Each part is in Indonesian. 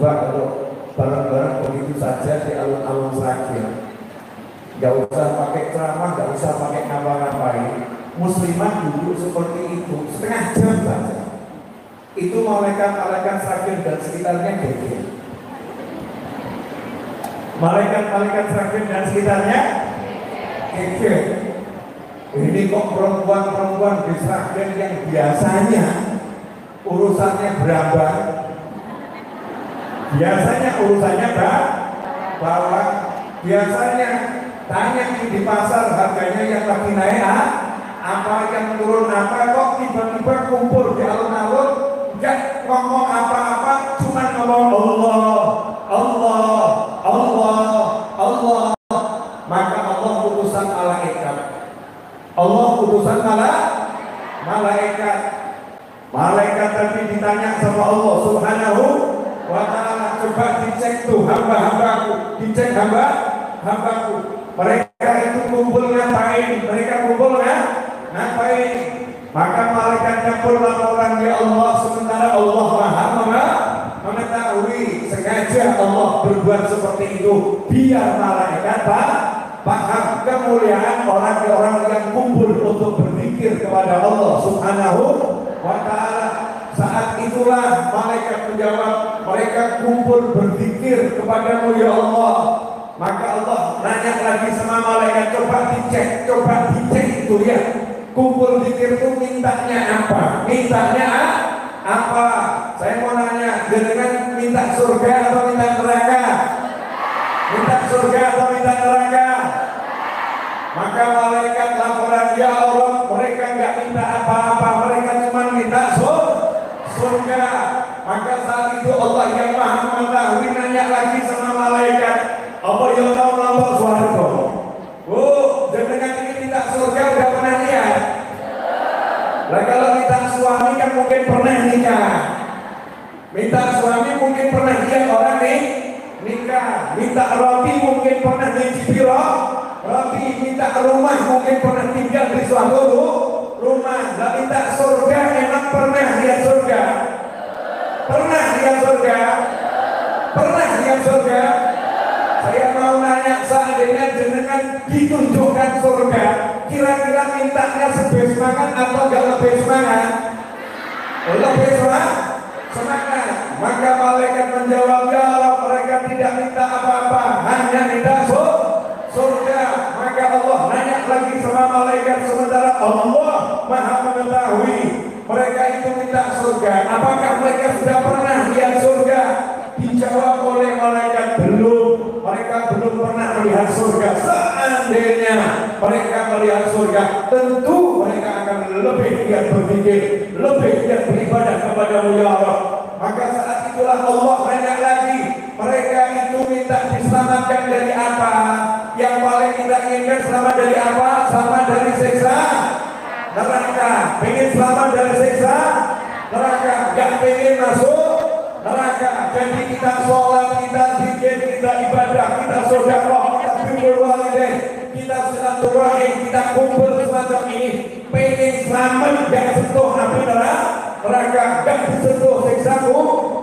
Coba kalau bareng-bareng begitu saja di alun-alun Sragen, nggak usah pakai ceramah, nggak usah pakai ngapa-ngapain, muslimah duduk seperti itu setengah jam saja, itu malaikat-malaikat Sragen dan sekitarnya geger. Malaikat-malaikat Sragen dan sekitarnya geger. Ini kok perempuan-perempuan di Sragen yang biasanya urusannya berambang, biasanya urusannya bawah, biasanya tanya di pasar harganya yang lagi naik apa, yang turun apa, kok tiba-tiba kumpul di alun-alun, nggak ngomong apa-apa, cuma ngomong Allah, Allah, Allah, Allah. Maka Allah utusan malaikat, Allah utusan malaikat. Malaikat tadi ditanya sama Allah Subhanahu wa ta'ala, coba dicek tuh hamba-hambaku, dicek hamba-hambaku, mereka itu kumpul ngapain, mereka kumpul ngapain. Maka malaikatnya pun laporan, ya Allah, sementara Allah maha mengetahui, sengaja Allah berbuat seperti itu biar malaikat paham kemuliaan orang-orang yang kumpul untuk berzikir kepada Allah Subhanahu wa ta'ala. Saat itulah malaikat menjawab, mereka kumpul berzikir kepadamu ya Allah. Maka Allah nanya lagi sama malaikat, coba dicek itu ya, kumpul zikir itu mintanya apa? Mintanya apa? Saya mau nanya, dengan minta surga atau minta neraka? Minta surga atau minta neraka? Maka malaikat laporan, ya Allah, mereka nggak minta apa-apa, mereka cuma minta surga. Maka saat itu Allah yang maha mengetahui nanya lagi sama malaikat, apa yang tahu nama suarga? Oh, dengan ini minta surga udah pernah lihat? Lah kalau minta suami kan mungkin pernah nikah. Minta suami mungkin pernah lihat orang nikah. Minta roti mungkin pernah mencicipi roti. Minta rumah mungkin pernah tinggal di suatu rumah. Lah minta surga emang pernah lihat surga? Pernah lihat surga? Pernah lihat surga? Saya mau nanya, seandainya jenengan ditunjukkan surga, kira-kira mintanya sebes semangat atau enggak lebih semangat? Lebih semangat. Maka malaikat menjawab, ya Allah, mereka tidak minta apa-apa, hanya minta surga. Maka Allah nanya lagi sama malaikat, sementara Allah maha mengetahui mereka itu minta surga, apakah mereka sudah pernah lihat surga? Dijawab oleh malaikat, belum, mereka belum pernah melihat surga. Seandainya mereka melihat surga, tentu mereka akan lebih giat berzikir, lebih giat beribadah kepada-Mu ya Allah. Maka saat itulah Allah nanya lagi, mereka itu minta diselamatkan dari apa? Yang paling kita inginkan selamat dari apa? Selamat dari siksa neraka. Pengen selamat dari siksa neraka, gak pengen masuk neraka. Jadi kita sholat, kita zikir, kita ibadah, kita sedekah, kita birrul walidain, kita silaturahim, kita kumpul semacam ini, pengen selamat gak sentuh api neraka, gak disentuh siksa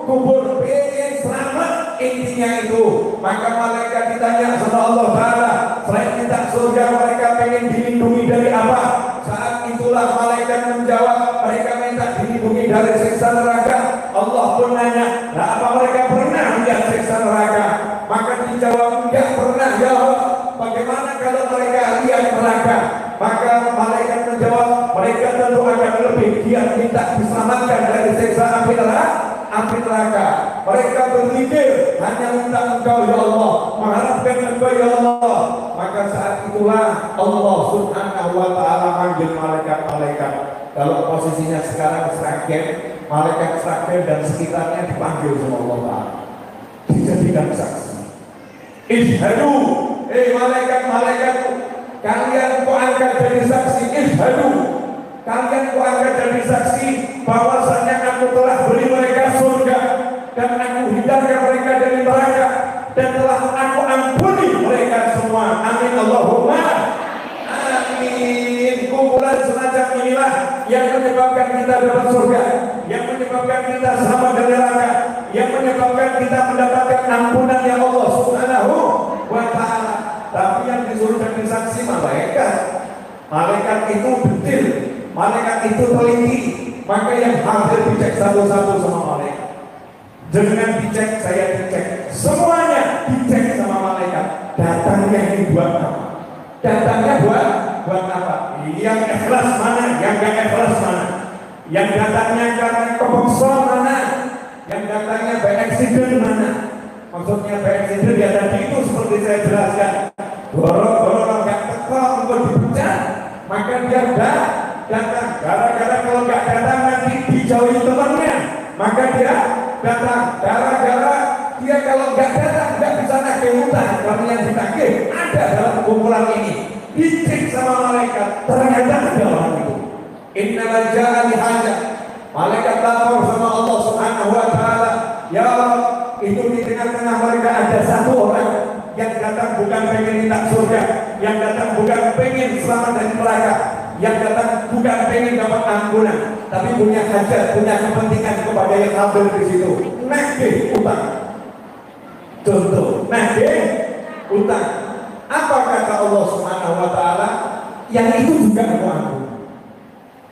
kubur, pengen selamat, intinya itu. Maka malaikat ditanya sama Allah Ta'ala, selain minta surga, mereka pengen dilindungi dari apa? Saat itulah malaikat menjawab, mereka minta dilindungi dari siksa neraka. Allah pun nanya, nah apa mereka pernah lihat siksa neraka? Maka dijawab, enggak pernah ya Allah. Bagaimana kalau mereka lihat neraka? Maka malaikat menjawab, mereka tentu akan lebih giat minta diselamatkan dari siksa api neraka. Mereka berzikir, hanya minta Engkau ya Allah, mengharapkan Engkau ya Allah. Maka saat itulah Allah Subhanahu wa ta'ala manggil malaikat-malaikat. Kalau posisinya sekarang Sragen, malaikat Sragen dan sekitarnya dipanggil sama Allah Ta'ala, dijadikan saksi. Ishadu, malaikat-malaikat, kalian ku angkat jadi saksi. Ishadu, kalian ku angkat jadi saksi bahwasanya aku telah beri mereka surga dan aku hindarkan mereka dari neraka dan telah aku ampuni mereka semua. Amin Allahumma amin. Kumpulan semacam inilah yang menyebabkan kita dapat surga, yang menyebabkan kita selamat dari neraka. yang menyebabkan kita mendapatkan ampunan yang Allah Subhanahu wa Ta'ala. Tapi yang disuruh jadi saksi malaikat. Malaikat itu detil, malaikat itu teliti. Maka yang hadir dicek satu-satu sama malaikat. Jangan dicek, saya dicek, semuanya dicek sama malaikat. Datangnya ini buat apa? Datangnya buat apa? Yang ikhlas mana? Yang gak ikhlas mana? Yang datangnya karena kebongso mana? Yang datangnya by accident mana? Maksudnya by accident ya tadi itu seperti saya jelaskan. Borong-borong gak teko untuk dipecat, maka dia datang. Gara-gara kalau gak datang nanti dijauhi temannya, maka dia datang. Gara-gara dia kalau nggak datang nggak bisa nagih utang, karena yang ditagih ada dalam kumpulan ini. Dicek sama malaikat, ternyata ada orang itu. Innal ja'ali hajat. Malaikat lapor sama Allah Subhanahu wa Ta'ala, ya Allah, itu di tengah-tengah mereka ada satu orang yang datang bukan pengen minta surga, yang datang bukan pengen selamat dari neraka, yang datang bukan pengen dapat ampunan, tapi punya hajat, punya kepentingan kepada yang hadir di situ. Nagih utang. Contoh, nagih utang. Apa kata Allah Subhanahu wa Ta'ala? Yang itu juga aku ampun.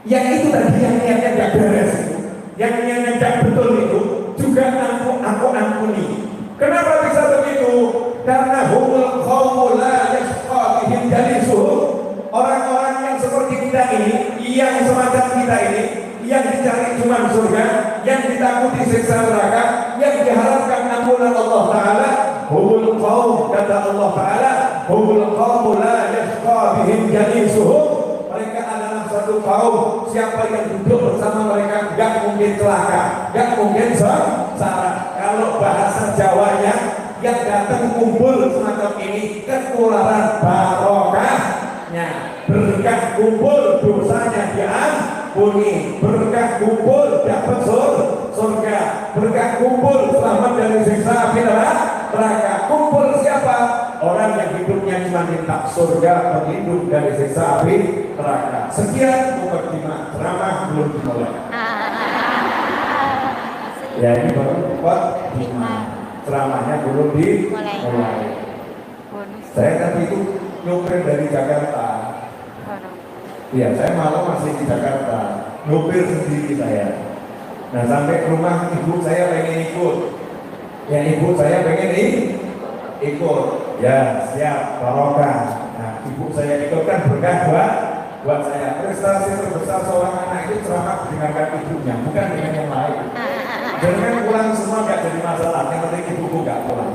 Yang itu tadi yang niatnya tidak beres itu, yang niatnya tidak betul itu juga aku ampuni. Kenapa bisa begitu? Karena humul qaumul la yashqa bihim jalisuhum. Orang-orang yang seperti kita ini, yang semacam kita ini, yang dicari cuma surga, yang ditakuti siksa neraka, yang diharapkan ampunan Allah Ta'ala. Humul qaum, kata Allah Ta'ala, humul qaum la yashqa bihim jalisuhum. Mereka adalah satu kaum, siapa yang duduk bersama mereka gak mungkin celaka, gak mungkin sengsara. Kalau bahasa Jawanya, yang datang kumpul semacam ini ketularan barokahnya. Berkah kumpul, dosanya diampuni. Berkah kumpul, dapat surga. Berkah kumpul, selamat dari siksa api neraka. Kumpul siapa? Orang yang hidupnya cuma minta surga, berlindung dari siksa api neraka. Sekian mukadimah, ceramah belum dimulai. Ya ini baru mukadimah, ceramahnya belum dimulai. Saya tadi itu nyopir dari Jakarta. Iya, saya malam masih di Jakarta, nyopir sendiri saya. Nah sampai ke rumah ibu saya pengen ikut. Ya ibu saya pengen ikut. Ya siap, barokah. Nah ibu saya ikut kan berkah buat saya. Prestasi terbesar seorang anak itu ceramah mendengarkan ibunya, bukan dengan yang lain. Jangan pulang semua gak jadi masalah, yang penting ibuku gak pulang.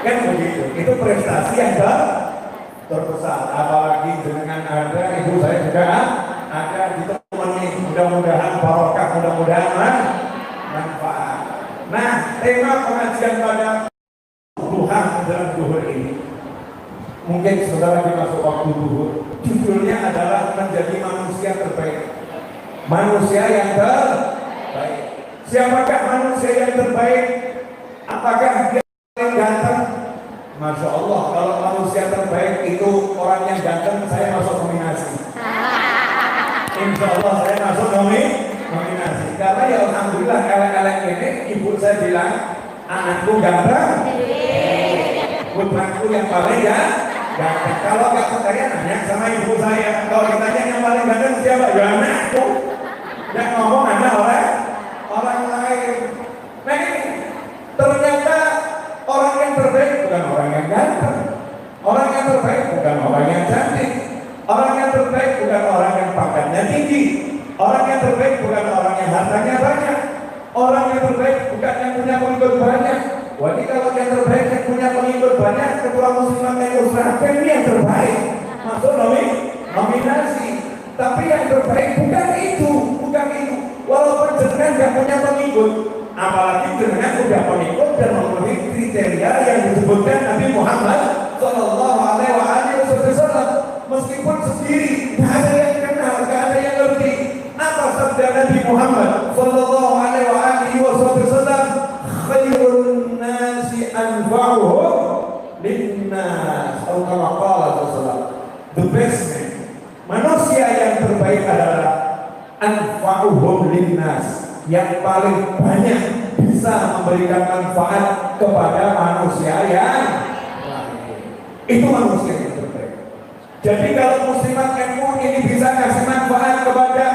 Kan begitu, itu prestasi yang terbesar. Apalagi dengan ada ibu saya juga ada ditemani, mudah-mudahan barokah, mudah-mudahan manfaat. Nah tema pengajian pada duha menjelang duhur ini, mungkin sebentar lagi masuk waktu duhur. Judulnya adalah menjadi manusia terbaik. Manusia yang terbaik. Siapakah manusia yang terbaik? Apakah dia paling ganteng? Masya Allah, kalau manusia terbaik itu orang yang ganteng, saya masuk nominasi. Insya Allah saya masuk nominasi. Karena ya alhamdulillah elek-elek ini ibu saya bilang anakku ganteng, putraku yang paling ganteng. Kalau nggak percaya nanya sama ibu saya. Kalau ditanya yang paling ganteng siapa? Ya anakku. Yang ngomong ada orang lain. Nah ini ternyata orang yang terbaik bukan orang yang ganteng. Orang yang terbaik bukan orang yang cantik. Orang yang terbaik bukan orang yang pangkatnya tinggi. Orang yang terbaik bukan orang yang hartanya banyak. Orang yang terbaik bukan yang punya pengikut banyak. Jadi kalau yang terbaik yang punya pengikut banyak, ketua muslimat yang usahakan ini yang terbaik. Masuk nominasi. Tapi yang terbaik bukan itu. Walaupun jenengan gak punya pengikut, apalagi jenengan sudah pengikut dan memenuhi kriteria yang disebutkan Nabi Muhammad Sallallahu Alaihi Wasallam. Meskipun sendiri, gak ada yang kenal, gak ada yang ngerti apa sabda Nabi Muhammad Sallallahu Alaihi Wasallam. Khairun nasi anfa'uhum linnas. Atau kama qala Rasulullah, the best man, manusia yang terbaik adalah anfa'uhum linnas, yang paling banyak bisa memberikan manfaat kepada manusia yang lain. Itu manusia yang terbaik. Jadi kalau muslimat NU ini bisa kasih manfaat kepada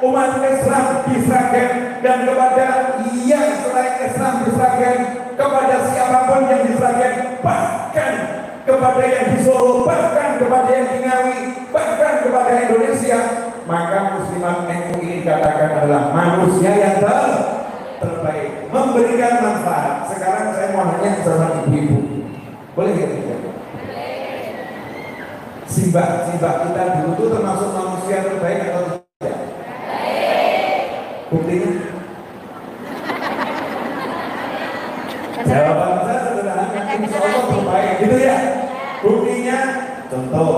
umat Islam di Sragen dan kepada yang selain Islam di Sragen, kepada siapapun yang di Sragen, bahkan kepada yang di Solo, bahkan kepada yang di Ngawi, bahkan kepada Indonesia, maka muslimat NU ini dikatakan adalah manusia yang terbaik, memberikan manfaat. Sekarang saya mau nanya sama ibu-ibu, boleh ya? Simbah kita dulu itu termasuk manusia terbaik atau tidak? Buktinya? Jawaban saya sederhana, insya Allah terbaik, gitu ya. Buktinya, contoh,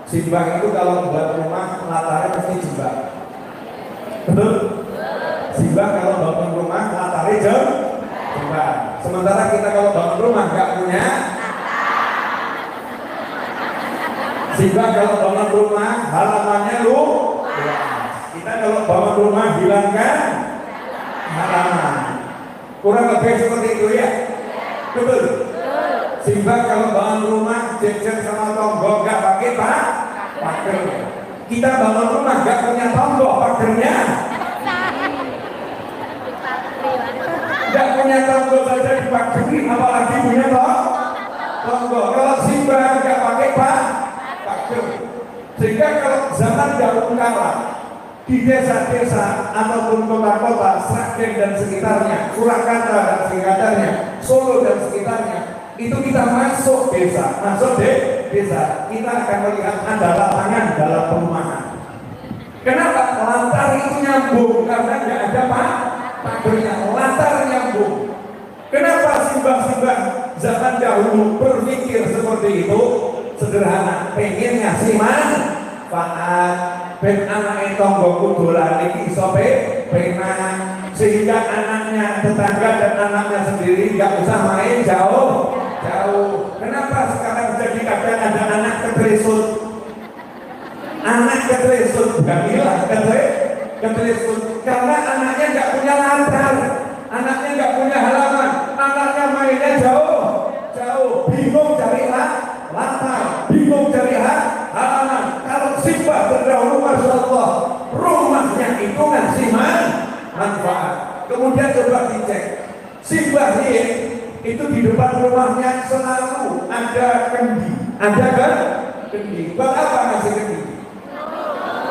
simbah itu kalau buat rumah latarnya pasti jembak, betul? Simbah kalau bangun rumah latarnya jembak. Sementara kita kalau bangun rumah nggak punya. Simbah kalau bangun rumah halamannya luas. Kita kalau bangun rumah hilangkan halaman. Kurang lebih seperti itu ya? Betul? Simbah kalau bangun rumah jejer sama tonggo nggak pakai pagar. Kita bangun rumah nggak punya tonggo, pagarnya nggak punya tonggo saja dipagari, apalagi punya tonggo. Kalau simbah nggak pakai pagar. Sehingga kalau zaman dahulu kala di desa-desa ataupun kota-kota Sragen dan sekitarnya, Surakarta dan sekitarnya, Solo dan sekitarnya, itu kita masuk desa, kita akan melihat ada lapangan dalam perumahan. Kenapa? Latar itu nyambung karena nggak ada pagarnya, latar nyambung. Kenapa simbah-simbah zaman dahulu berpikir seperti itu? Sederhana, pengen ngasih manfaat ben anak tonggo kudolan iki iso penak, sehingga anaknya, tetangga dan anaknya sendiri nggak usah main jauh. Kenapa sekarang jadi kadang ada anak ketresut? Anak ketresut bukan hilang, ketresut karena anaknya nggak punya latar, anaknya nggak punya halaman, anaknya mainnya jauh, bingung cari latar, bingung cari halaman. Kalau simbah terdahulu, masya Allah, rumahnya itu ngasih manfaat. Kemudian coba dicek, simbah itu di depan rumahnya selalu ada kendi, ada kan? Kendi. Buat apa ngasih kendi?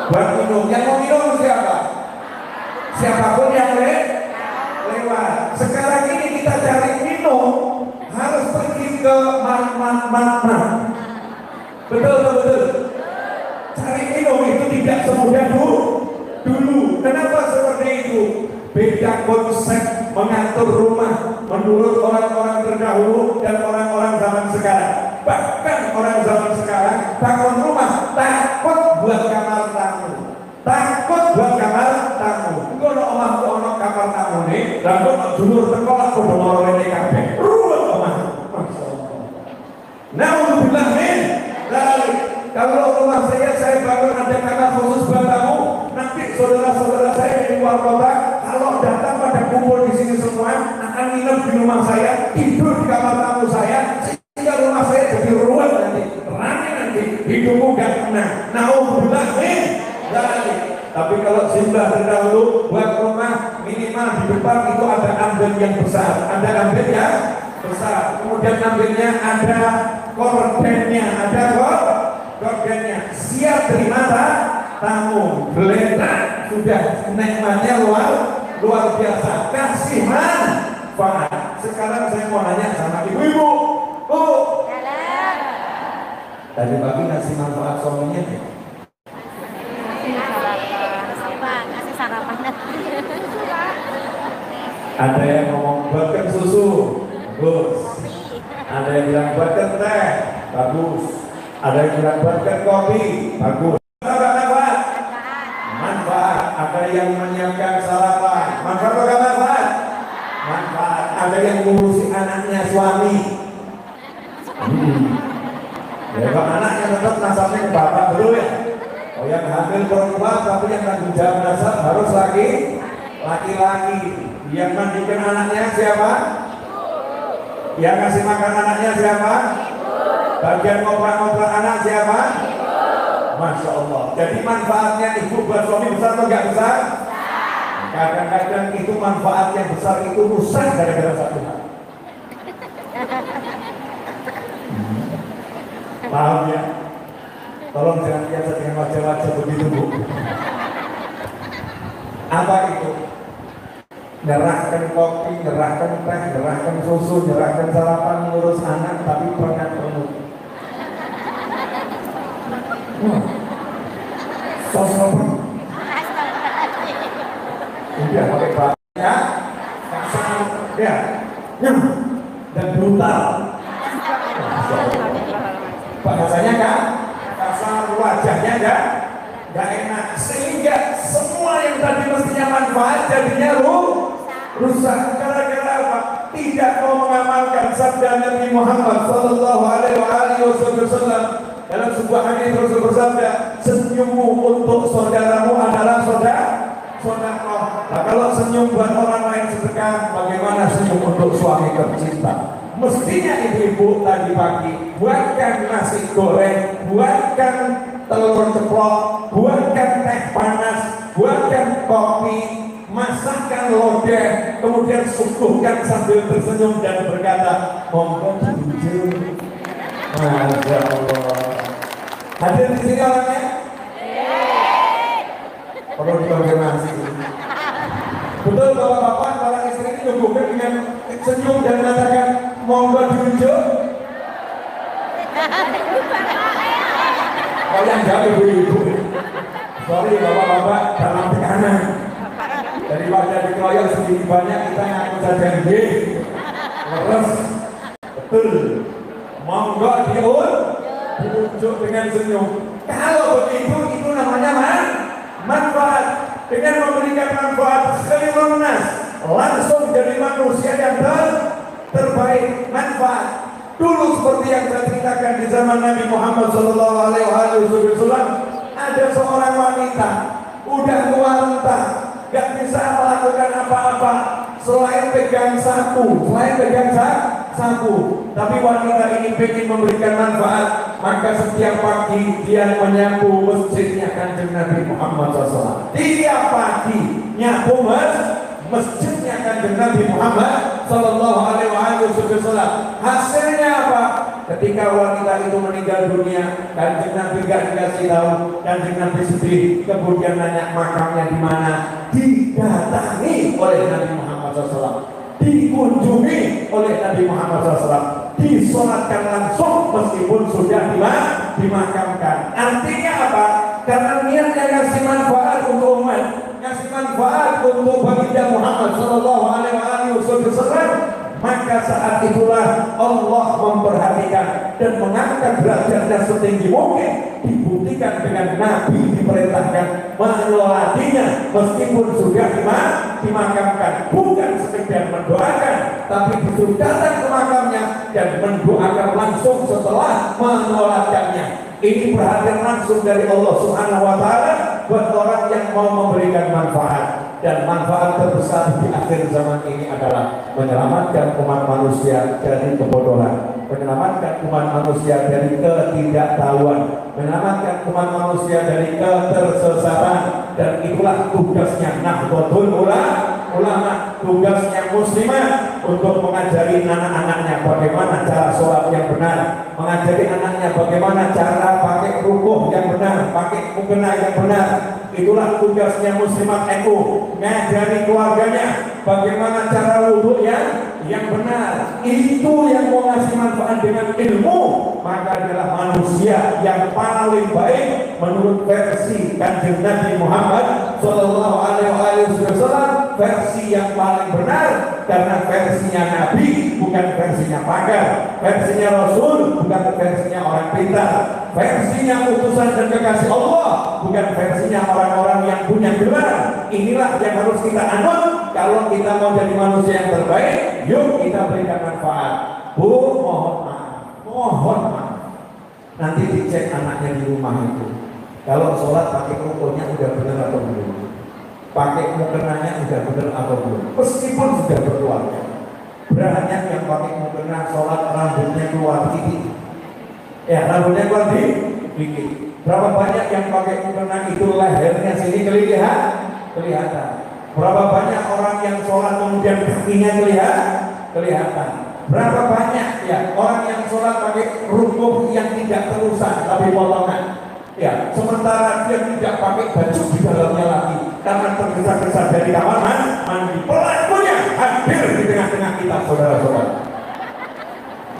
Buat minum. Yang mau minum siapa? Siapapun yang lewat. Sekarang ini kita cari minum harus pergi ke mana? Betul. Cari minum itu tidak semudah dulu. Kenapa seperti itu? Beda konsep mengatur rumah menurut orang-orang terdahulu dan orang-orang zaman sekarang. Bahkan orang zaman sekarang bangun rumah takut buat kamar tamu. Kalau omah kamar tamu nih, lalu dulur sekolah kudu ngorone kabeh. Ruwet omah. Naudzubillah min dzalik. Kalau rumah saya bangun ada kamar khusus buat tamu, nanti saudara-saudara saya di luar kota kalau datang pada kumpul di sini semua akan nginep di rumah saya, tidur di kamar tamu saya, sehingga rumah saya jadi ruwet nanti hidupmu gak tenang. Naudzubillah min dzalik. Tapi kalau simbah terdahulu buat rumah minimal di depan itu ada amben yang besar, kemudian ambennya ada kordennya, siap terima tamu, geletak sudah, nikmatnya luar biasa, kasih manfaat. Sekarang saya mau nanya sama ibu-ibu, Bu, tadi pagi kasih manfaat suaminya ya? Kasih sarapan. Ada yang ngomong buatkan susu, bagus. Ada yang bilang buatkan teh, bagus. Ada yang bilang buatkan kopi, bagus. Manfaat. Ada yang menyiapkan sarapan, manfaat atau manfaat? Manfaat. Ada yang ngurusi anaknya suami. Ya kalau anaknya tetap nasabnya ke bapak dulu ya. Oh yang hamil perempuan tapi yang tanggung jawab nasab harus laki. Laki-laki. Yang mandikan anaknya siapa? Yang ngasih makan anaknya siapa? Bagian ngobrol-ngobrol anak siapa? Masya Allah. Jadi manfaatnya ibu buat suami besar atau enggak besar? Kadang-kadang itu manfaat yang besar itu rusak gara-gara satu hal. Paham ya? Tolong jangan biasa dengan wajah-wajah begitu, Bu. Apa itu? Nyerahkan kopi, nyerahkan teh, nyerahkan susu, nyerahkan sarapan, ngurus anak, tapi pernah penuh. Sosok udah pakai bahasa kasar ya, dan brutal. Bahasanya kan kasar, wajahnya nggak enak, sehingga semua yang tadi mestinya manfaat jadinya rusak. Gara-gara apa? Tidak mau mengamalkan sabda Nabi Muhammad Sallallahu Alaihi Wasallam. Dalam sebuah hadis Rasul bersabda, senyummu untuk saudaramu adalah sedekah. Nah, kalau senyum buat orang lain sedekah, bagaimana senyum untuk suami tercinta? Mestinya ibu-ibu tadi pagi buatkan nasi goreng, buatkan telur ceplok, buatkan teh panas, buatkan kopi, masakkan lodeh, kemudian suguhkan sambil tersenyum dan berkata, monggo jujur. Masya Allah. Hadir di sini orangnya? Perlu dikonfirmasi. Betul bapak-bapak, para istri ini nyuguhkan dengan senyum dan mengatakan monggo jujur. Kalau yang jawab ibu-ibu. Sorry bapak-bapak dalam tekanan. Daripada dikeroyok sedikit banyak kita ngaku saja nggih. Leres. Betul. Monggo diunjuk dengan senyum. Kalau begitu itu namanya manfaat. Dengan memberikan manfaat khairun nas, langsung jadi manusia yang terbaik. Manfaat. Dulu seperti yang saya ceritakan di zaman Nabi Muhammad Sallallahu Alaihi Wasallam, ada seorang wanita udah tua renta, gak bisa melakukan apa-apa selain pegang sapu, tapi wanita ini ingin memberikan manfaat, maka setiap pagi dia menyapu masjidnya Kanjeng Nabi Muhammad SAW. Tiap pagi nyapu masjidnya Kanjeng Nabi Muhammad Sallallahu Alaihi Wasallam. Hasilnya apa? Ketika wanita itu meninggal dunia, Kanjeng Nabi gak dikasih tahu, Kanjeng Nabi sedih, kemudian nanya makamnya di mana, didatangi oleh Nabi Muhammad SAW, dikunjungi oleh Nabi Muhammad SAW, disolatkan langsung meskipun sudah dimakamkan. Artinya apa? Karena niatnya ngasih manfaat untuk umat, ngasih manfaat untuk baginda Muhammad Sallallahu Alaihi Wasallam, maka saat itulah Allah memperhatikan dan mengangkat derajatnya setinggi mungkin. Dibuktikan dengan Nabi diperintahkan menolatinya meskipun sudah dimakamkan, bukan sekedar mendoakan, tapi disuruh datang ke makamnya dan mendoakan langsung setelah menolakannya. Ini perhatian langsung dari Allah Subhanahu Wa Taala buat orang yang mau memberikan manfaat. Dan manfaat terbesar di akhir zaman ini adalah menyelamatkan umat manusia dari kebodohan, menyelamatkan umat manusia dari ketidaktahuan, menyelamatkan umat manusia dari ketersesatan. Dan itulah tugasnya Nahdlatul Ulama, tugasnya muslimah untuk mengajari anak-anaknya bagaimana cara sholat yang benar, mengajari anaknya bagaimana cara pakai rukuh yang benar, pakai mukena yang benar. Itulah tugasnya muslimat NU, ngajari keluarganya bagaimana cara wudhu yang benar. Itu yang mau ngasih manfaat dengan ilmu, maka adalah manusia yang paling baik menurut versi Kanjeng Nabi Muhammad Sallallahu Alaihi Wasallam, versi yang paling benar. Karena versinya Nabi bukan versinya pakar, versinya Rasul bukan versinya orang pintar, versinya utusan dan kekasih Allah bukan versinya orang-orang yang punya gelar. Inilah yang harus kita anut kalau kita mau jadi manusia yang terbaik. Yuk kita berikan manfaat. Bu, mohon maaf. Nanti dicek anaknya di rumah itu. Kalau sholat pakai rukunnya udah benar atau belum. pakai mukenanya udah bener atau belum, meskipun sudah berkeluarga. Banyak yang pakai mukena sholat rambutnya keluar titik, ya rambutnya keluar dikit. Berapa banyak yang pakai mukena itu lehernya sini kelihatan. Berapa banyak orang yang sholat kemudian kakinya kelihatan. Berapa banyak ya orang yang sholat pakai rukuk yang tidak terusan tapi potongan. Ya, sementara dia tidak pakai baju di dalamnya lagi karena tergesa-gesa dari kamar mandi. Pelakunya hadir di tengah-tengah kita, saudara-saudara.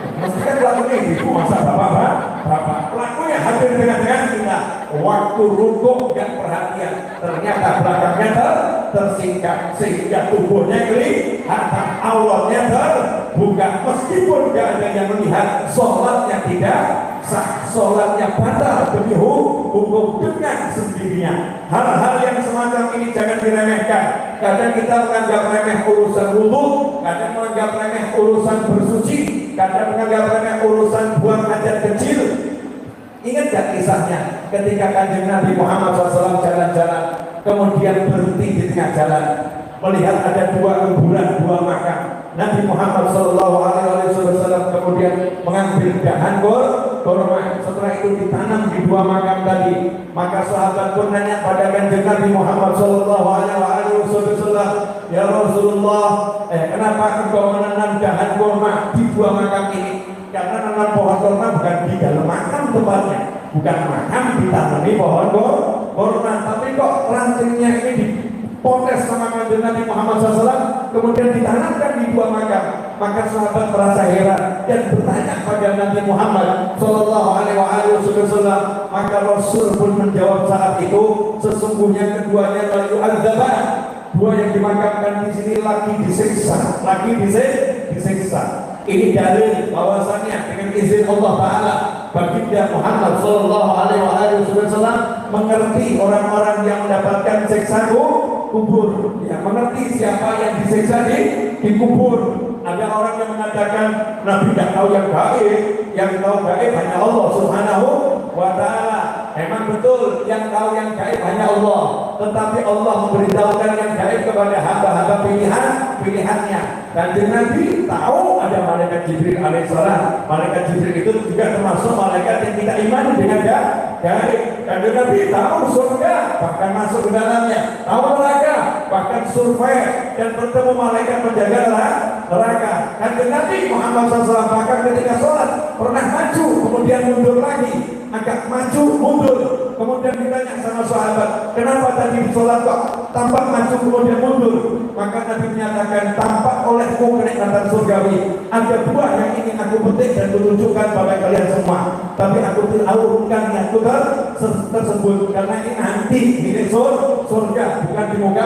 Mesti kan pelakunya ibu, masa bapak. Pelakunya hadir di tengah-tengah kita. Waktu rukuk gak perhatian, ternyata belakangnya tersingkap sehingga tubuhnya kelihatan, auratnya terbuka. Meskipun gak ada yang melihat, sholatnya tidak sah, sholatnya batal demi hukum dengan sendirinya. Hal-hal yang semacam ini jangan diremehkan. Kadang kita menganggap remeh urusan wudu, kadang menganggap remeh urusan bersuci, kadang menganggap remeh urusan buang hajat kecil. Ingat gak kisahnya ketika Kanjeng Nabi Muhammad SAW jalan-jalan, kemudian berhenti di tengah jalan, melihat ada dua kuburan, dua makam. Nabi Muhammad SAW kemudian mengambil dahan kurma. Setelah itu ditanam di dua makam tadi. Maka sahabat pun nanya pada Kanjeng Nabi Muhammad SAW, ya Rasulullah, kenapa engkau menanam dahan kurma di dua makam ini? Karena nanam pohon kurma bukan di dalam makam tempatnya, bukan makam ditanami pohon kurma, tapi kok rantingnya ini dipotes sama Kanjeng Nabi Muhammad SAW, kemudian ditanamkan di dua makam. Maka sahabat merasa heran dan bertanya pada Nabi Muhammad SAW. Maka Rasul pun menjawab saat itu, sesungguhnya keduanya lalu adzabah, dua yang dimakamkan di sini lagi disiksa. Ini dalil bahwasannya dengan izin Allah Taala, baginda Muhammad SAW mengerti orang-orang yang mendapatkan siksa kubur, ya, mengerti siapa yang disiksa di kubur. Ada orang yang mengatakan Nabi tidak tahu yang gaib, yang tahu gaib hanya Allah Subhanahu wa Ta'ala. Memang betul yang tahu yang gaib hanya Allah, tetapi Allah memberitahukan yang gaib kepada hamba-hamba pilihannya. Kanjeng Nabi tahu ada malaikat Jibril alaihissalam. Malaikat Jibril itu juga termasuk malaikat yang tidak iman dengan gaib. Kanjeng Nabi tahu surga, bahkan masuk ke dalamnya. Tahu neraka, bahkan survei dan bertemu malaikat menjaga neraka. Kanjeng Nabi Muhammad SAW bahkan ketika sholat pernah maju kemudian mundur lagi, agak maju mundur. Kemudian ditanya sama sahabat, kenapa tadi di sholat kok tampak maju kemudian mundur? Maka Nabi menyatakan, tampak olehku kenikmatan surgawi. Ada dua yang ingin aku petik dan menunjukkan pada kalian semua, tapi aku teralurkan niatku tersebut karena ini nanti milik surga, bukan di muka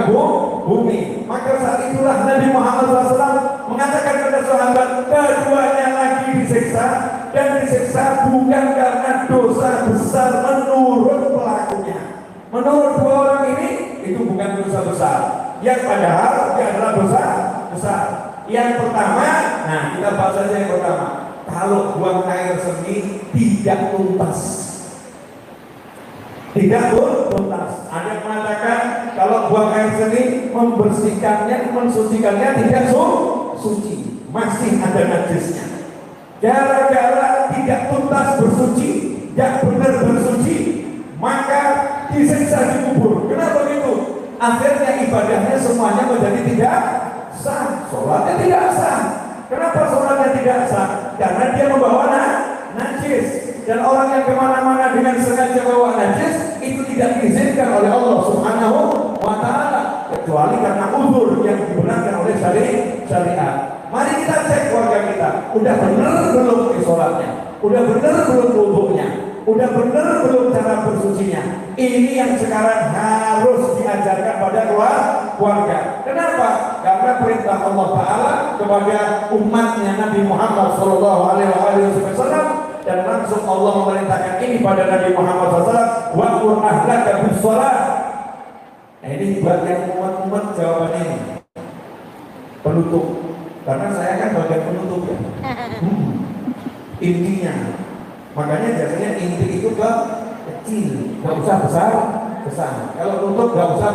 bumi. Maka saat itulah Nabi Muhammad SAW mengatakan kepada sahabat, keduanya lagi disiksa, dan disiksa bukan karena dosa besar menurut pelakunya. Menurut dua orang ini itu bukan dosa besar, yang padahal dia adalah dosa besar. Yang pertama, nah kita bahas saja yang pertama. Kalau buang air seni tidak tuntas, ada yang mengatakan kalau buang air seni membersihkannya, mensucikannya tidak suci, masih ada najisnya. Gara-gara tidak tuntas bersuci, tidak benar bersuci, maka disiksa di kubur. Kenapa begitu? Akhirnya ibadahnya semuanya menjadi tidak sah, sholatnya tidak sah. Kenapa sholatnya tidak sah? Karena dia membawa najis. Dan orang yang kemana-mana dengan sengaja bawa najis itu tidak diizinkan oleh Allah Subhanahu wa Ta'ala, kecuali karena uzur yang dibenarkan oleh syariat. Mari kita cek keluarga kita, udah benar belum sholatnya, udah benar belum wudunya, udah benar belum cara bersucinya. Ini yang sekarang harus diajarkan pada keluarga. Kenapa? Karena perintah Allah Ta'ala kepada umatnya Nabi Muhammad SAW, dan langsung Allah memerintahkan ini pada Nabi Muhammad SAW, wa'mur ahlaka bis-shalah. Nah ini buat yang umat-umat jawabannya ini penutup, karena saya kan bagian penutup ya. Intinya, makanya biasanya inti itu kecil, nggak usah besar. Kalau tutup nggak usah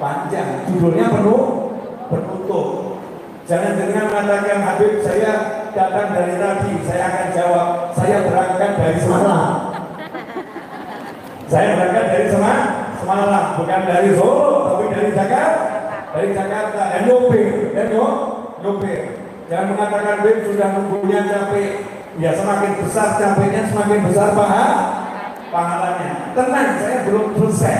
panjang, judulnya penutup. Jangan dengan mengatakan Habib saya datang dari tadi, saya akan jawab saya berangkat dari Semarang. Saya berangkat dari Semarang, bukan dari Solo, tapi dari Jakarta, dan nyopir. Jangan mengatakan Habib sudah nunggunya capek. Ya semakin besar capeknya semakin besar pahalanya. Tenang, saya belum selesai.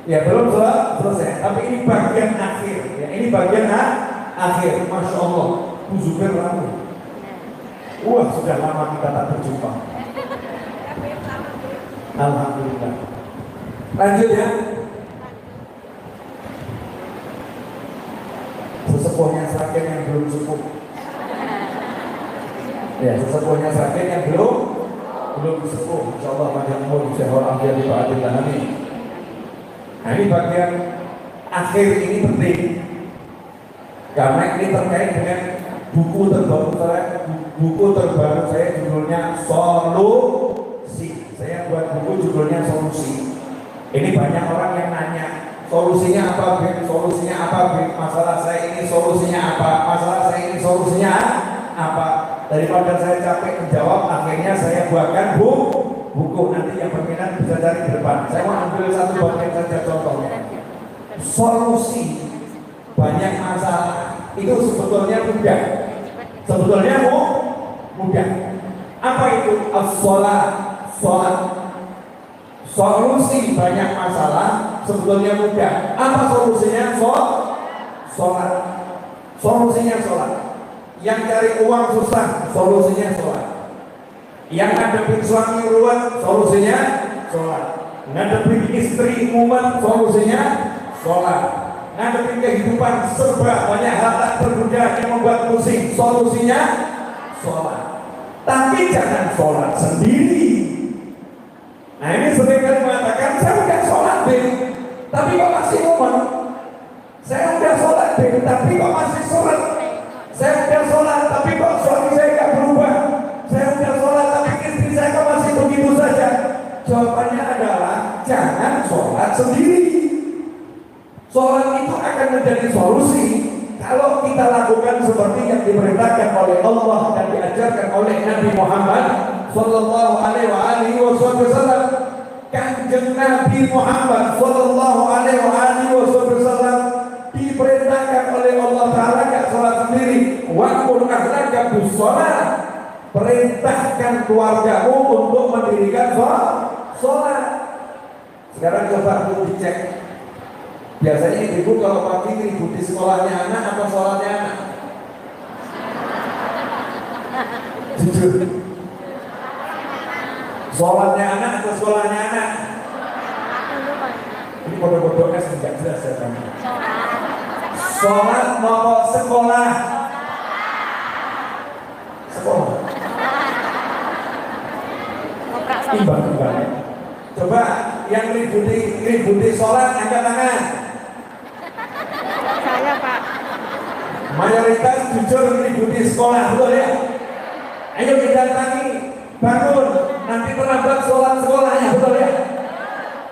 Ya belum selesai, tapi ini bagian akhir. Ya, ini bagian akhir. Masya Allah, Bu Zubair ramu. Wah, sudah lama kita tak berjumpa. Alhamdulillah. Lanjut ya. Sesepuhnya sakit yang belum cukup. Ya, sesepuhnya sakit yang belum sepuh. Insyaallah panjang umur sehat afiat di ba'dillah. Amin. Nah, ini bagian akhir ini penting karena ini terkait dengan buku terbaru saya judulnya Solusi. Saya buat buku judulnya Solusi. Ini banyak orang yang nanya solusinya apa, Beb? Solusinya apa, Beb? Masalah saya ini solusinya apa? Masalah saya ini solusinya apa? Daripada saya capek menjawab, akhirnya saya buatkan buku. Nanti yang berminat bisa cari di depan. Saya mau ambil satu bagian saja contohnya. Solusi banyak masalah itu sebetulnya mudah. Mudah. Apa itu? As-sholat. Solusi banyak masalah sebetulnya mudah. Apa solusinya? Sholat. Solusinya sholat. Yang cari uang susah, solusinya sholat. Yang ngadepin suami ruwet, solusinya sholat. Ngadepin istri mumet, solusinya sholat. Ngadepin kehidupan serba banyak hal tak terduga yang membuat pusing, solusinya sholat. Tapi jangan sholat sendiri. Nah ini sering kali mengatakan saya udah sholat deh, tapi kok masih mumet. Saya udah sholat deh, tapi kok masih sholat. Saya udah sholat, tapi kok suami saya gak berubah. Saya udah sholat, tapi istri saya kok masih begitu saja. Jawabannya adalah jangan sholat sendiri. Sholat itu akan menjadi solusi kalau kita lakukan seperti yang diperintahkan oleh Allah dan diajarkan oleh Nabi Muhammad Sallallahu Alaihi Wasallam. Kanjeng Nabi Muhammad Sallallahu Alaihi Wasallam diperintahkan oleh Allah Ta'ala gak sholat sendiri. Wa'mur ahlaka bis-sholat, perintahkan keluargamu untuk mendirikan sholat. Sekarang coba aku dicek. Biasanya ibu kalau pagi ribut di sekolahnya anak atau sholatnya anak? Jujur, sholatnya anak atau sekolahnya anak? Ini bodoh-bodohnya sejak jelas ya kamu. Sholat mau sekolah. Imbang. Coba yang ributi sholat angkat tangan. Saya, Pak. Mayoritas jujur ributi sekolah, betul ya? Ayo kita tangi, bangun, nanti terlambat sholat sekolahnya, betul ya?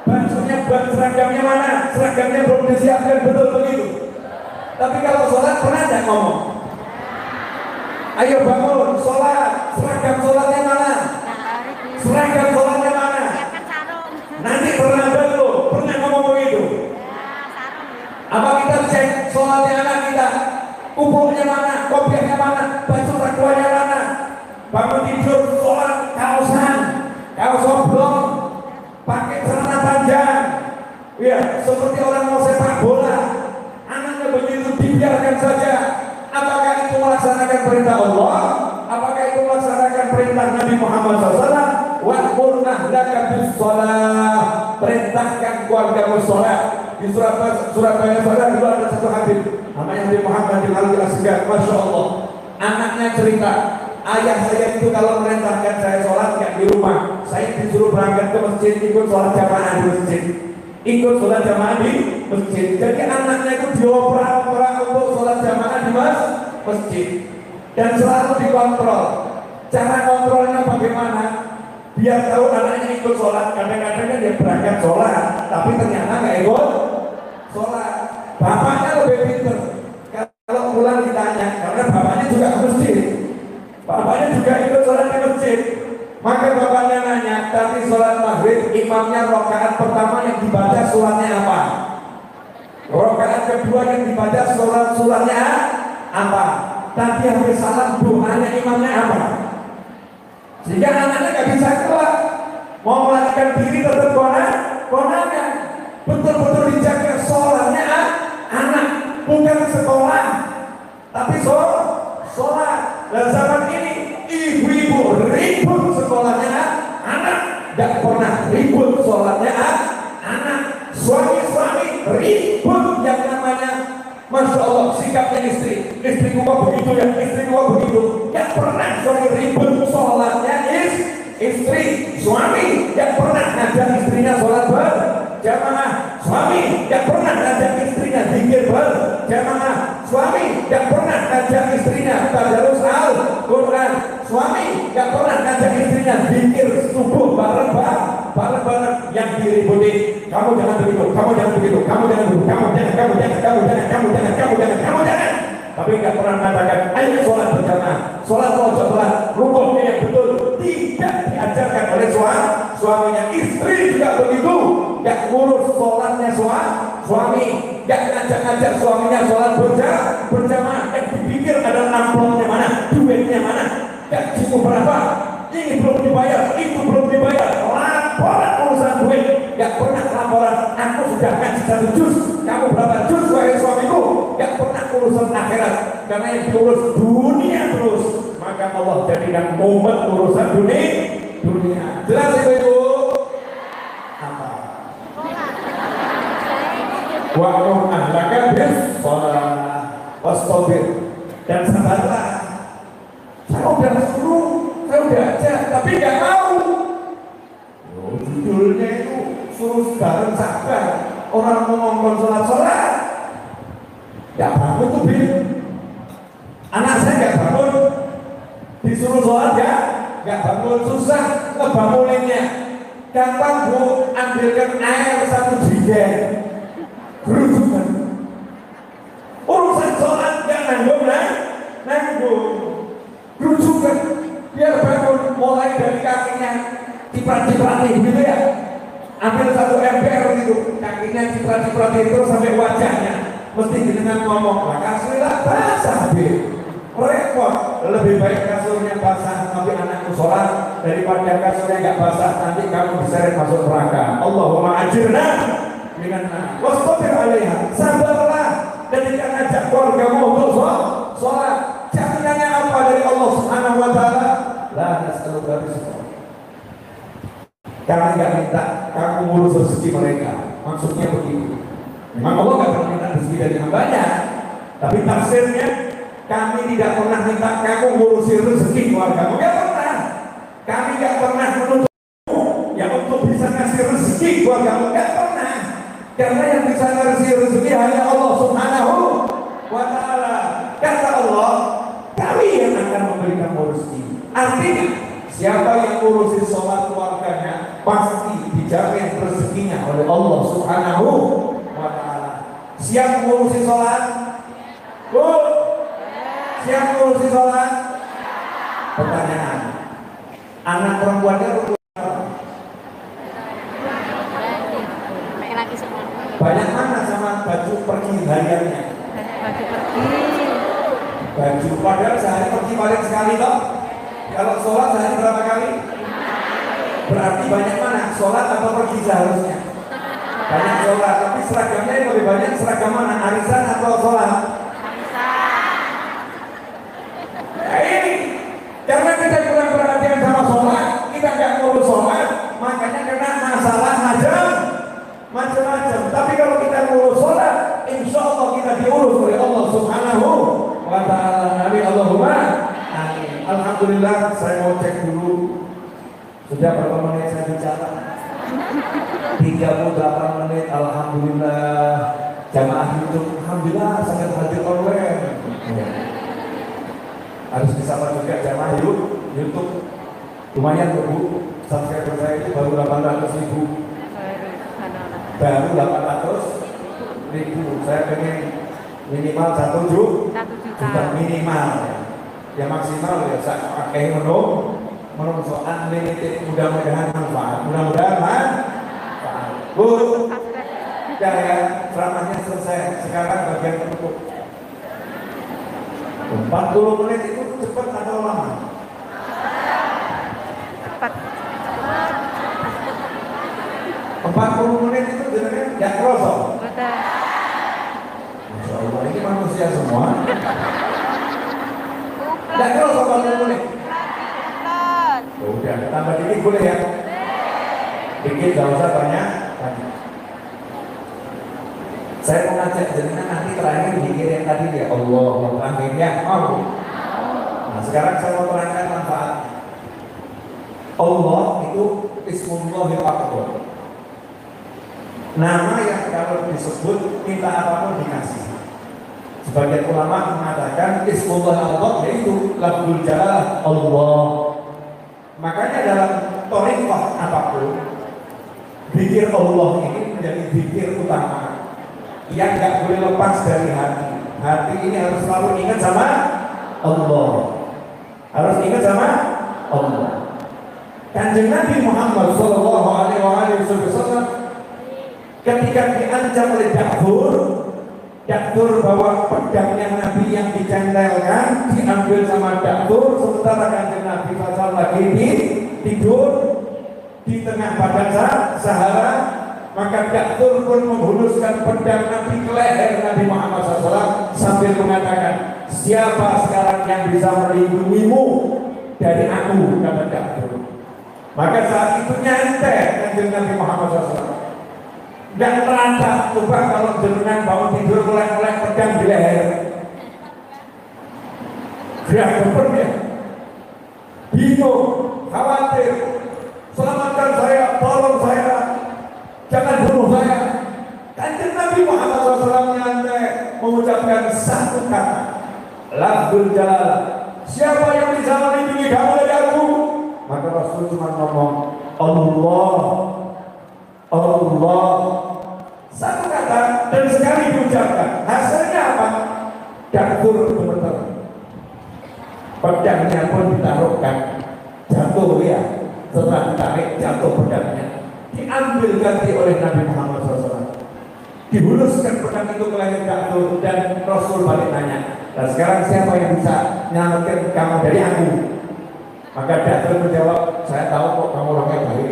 Bajunya buat seragamnya mana? Seragamnya belum disiapkan, betul begitu? Tapi kalau sholat pernah tidak ngomong? Ayo bangun, sholat, seragam sholatnya mana? Seragam sholatnya mana? Nanti terlambat loh, pernah ngomong begitu? Apa kita cek sholatnya anak kita? Kumpulnya mana? Kopiahnya mana? Baju rakwanya mana? Bangun tidur, sholat, kaos oblong, pakai celana panjang. Ya, seperti orang mau sepak bola. Anaknya begitu dibiarkan saja. Apakah itu melaksanakan perintah Allah? Apakah itu melaksanakan perintah Nabi Muhammad SAW? Wa'mur ahlaka bis-shalah, perintahkan keluargamu sholat. Di Surabaya Barat dulu ada satu habib namanya Nabi Muhammad bin Ali Asgar. Masya Allah, anaknya cerita, ayah saya itu kalau merintahkan saya sholat nggak di rumah, saya disuruh berangkat ke masjid, ikut sholat jamaah di masjid. Jadi anaknya itu dioperak-operak untuk sholat jamaah di masjid, dan selalu dikontrol. Cara kontrolnya bagaimana? Biar tahu anaknya ikut sholat. Kadang-kadang dia berangkat sholat, tapi ternyata nggak ikut sholat. Bapaknya lebih pintar. Kalau pulang ditanya, karena bapaknya juga ke masjid, bapaknya juga ikut sholat di masjid, maka bapaknya nanya, tapi sholat maghrib imamnya rakaat pertama yang dibaca suratnya apa? Rakaat kedua yang dibaca suratnya apa? Tadi habis salam doanya imamnya apa? Sehingga anaknya nggak bisa keluar, mau melarikan diri tetap konannya, betul-betul dijaga sholatnya anak, bukan sekolah, tapi sholat. Dan zaman ini ibu-ibu ribut sekolahnya anak, nggak pernah ribut sholatnya anak. Suami-suami ribut yang namanya, masya Allah sikapnya istriku kok begitu ya, istriku kok begitu. Nggak pernah suami ribut sholatnya istri, suami nggak pernah ngajak istrinya sholat berjamaah, suami nggak pernah ngajak istrinya zikir berjamaah, suami nggak pernah ngajak istrinya tadarus Al-Quran, suami nggak pernah ngajak istrinya zikir subuh bareng-bareng. Yang diributi, kamu jangan begitu, kamu jangan begitu, kamu jangan begitu, kamu jangan. Tapi nggak pernah mengatakan, ayo sholat berjamaah, sholat rukunnya yang betul. Tidak diajarkan oleh suaminya. Istri juga begitu, nggak ngurus sholatnya suami, nggak ngajak suaminya sholat berjamaah. Yang dipikir adalah amplopnya mana, duitnya mana, gajimu berapa, ini belum dibayar, itu belum dibayar. Laporan urusan duit, nggak pernah laporan. Aku sudah ngaji 1 juz, kamu berapa juz wahai suamiku? Nggak pernah urusan akhirat, karena yang diurus dunia terus. Maka Allah jadikan umat urusan dunia. Jelas ibu? Apa? Wa'mur ahlaka bis-shalah wastabir, dan sabarlah. Saya udah suruh, saya udah ajak, tapi nggak mau. Judulnya itu suruh bareng sabar. Orang ngomong sholat, nggak bangun tuh Bin. Anak saya nggak bangun, disuruh sholat ya, nggak bangun, susah ngebanguninnya. Gampang Bu, ambilkan air 1 jerigen, gerujukan. Urusan sholat nggak nanggung, gerujukan. Biar bangun, mulai dari kakinya ciprat-ciprati gitu ya. Ambil 1 ember gitu, kakinya ciprat-ciprati itu sampai wajahnya. Mesti dengan ngomong, kasurnya basah Bin. Repot, lebih baik kasurnya basah tapi anakku sholat daripada kasurnya nggak basah nanti kamu diseret masuk neraka. Allahumma ajirna minan nar. Wastabir 'alaiha, sabarlah ketika ngajak keluargamu untuk sholat. Jaminannya apa dari Allah Subhanahu wa taala? La nas'aluka rizqa. Kami nggak minta kamu ngurus rezeki mereka. Maksudnya begitu. Memang Allah nggak pernah minta rezeki dari hambanya, tapi tafsirnya kami tidak pernah minta kamu ngurusi rezeki keluargamu. Nggak pernah. Kami nggak pernah menuntutmu yang untuk bisa ngasih rezeki keluargamu. Nggak pernah. Karena yang bisa ngasih rezeki hanya Allah Subhanahu wa taala. Kata Allah, kami yang akan memberikan rezeki. Artinya siapa yang ngurusi sholat keluarganya pasti dijamin rezekinya oleh Allah Subhanahu wa taala. Siap ngurusi sholat? Bu, siap ngurusi sholat? Pertanyaan, anak perempuannya banyak mana sama baju pergi hariannya? Baju padahal sehari pergi paling sekali toh. Kalau sholat sehari berapa kali? Berarti banyak mana? Sholat atau pergi seharusnya? Banyak sholat, tapi seragamnya yang lebih banyak seragam mana? Arisan atau sholat? Nah ini, karena kita kurang perhatian sama sholat, kita nggak ngurus sholat, makanya kena masalah macam-macam. Tapi kalau kita ngurus sholat, insya Allah kita diurus oleh Allah Subhanahu wa taala. Amin Allahumma amin. Alhamdulillah, saya mau cek dulu sudah berapa menit saya bicara. 38 menit. Alhamdulillah, jamaah YouTube alhamdulillah sangat hadir online. Harus disapa juga jamaah YouTube. Lumayan Bu, subscriber saya itu baru 800.000. Baru 800 ribu. Saya pengen minimal 1 juta. 1 juta. Bukan minimal ya maksimal ya saya pakai menurut soal unlimited, mudah-mudahan manfaat, Bu. Ya, ceramahnya selesai. Sekarang bagian penutup. 40 menit itu cepat atau lama? Cepat. 40 menit itu sebenarnya nggak kerasa. Betul. Masya Allah, ini manusia semua. Nggak kerasa 40 menit. Udah, tambah dikit boleh ya? Dikit, gak usah banyak. Saya mau ngajak jenengan nanti terakhir dikir yang tadi ya Allah, yang terakhirnya Nah sekarang saya mau terangkan manfaat. Allah itu Ismullahil Akbar, nama yang kalau disebut minta apapun dikasih. Sebagian ulama mengatakan Ismullahil Akbar yaitu lafzul jalalah Allah. Makanya dalam thariqah apapun, zikir Allah ini menjadi zikir utama yang nggak boleh lepas dari hati. Hati ini harus selalu ingat sama Allah. Harus ingat sama Allah. Kanjeng Nabi Muhammad Sallallahu Alaihi Wasallam ketika diancam oleh Daktur bahwa pedangnya Nabi yang dicentelkan diambil sama Daktur, sementara Kanjeng Nabi Sallallahu lagi tidur di tengah padang Sahara. Maka Daktur pun menghuluskan pedang Nabi ke leher Nabi Muhammad SAW sambil mengatakan, siapa sekarang yang bisa melindungimu dari aku, kata Daktur. Maka saat itu nyantai Kanjeng Nabi Muhammad SAW. Dan terantah, coba kalau jenengan bangun tidur melek-melek pedang di leher. Gerak ya, bingung, khawatir, selamatkan saya, tolong saya, jangan bunuh saya. Kanjeng Nabi Muhammad SAW nyantai mengucapkan satu kata, lafzul jalalah, siapa yang bisa melindungi kamu dari aku? Maka Rasul cuma ngomong Allah, Allah, satu kata dan sekali diucapkan. Hasilnya apa? Daktur benar-benar pedangnya pun ditaruhkan, jatuh ya, setelah ditarik jatuh pedangnya, diambil ganti oleh Nabi Muhammad SAW, dihuluskan pedang itu ke leher Daktur, dan Rasul balik nanya, dan sekarang siapa yang bisa nyelamatkan kamu dari aku? Maka Daktur menjawab, saya tahu kok kamu orangnya baik,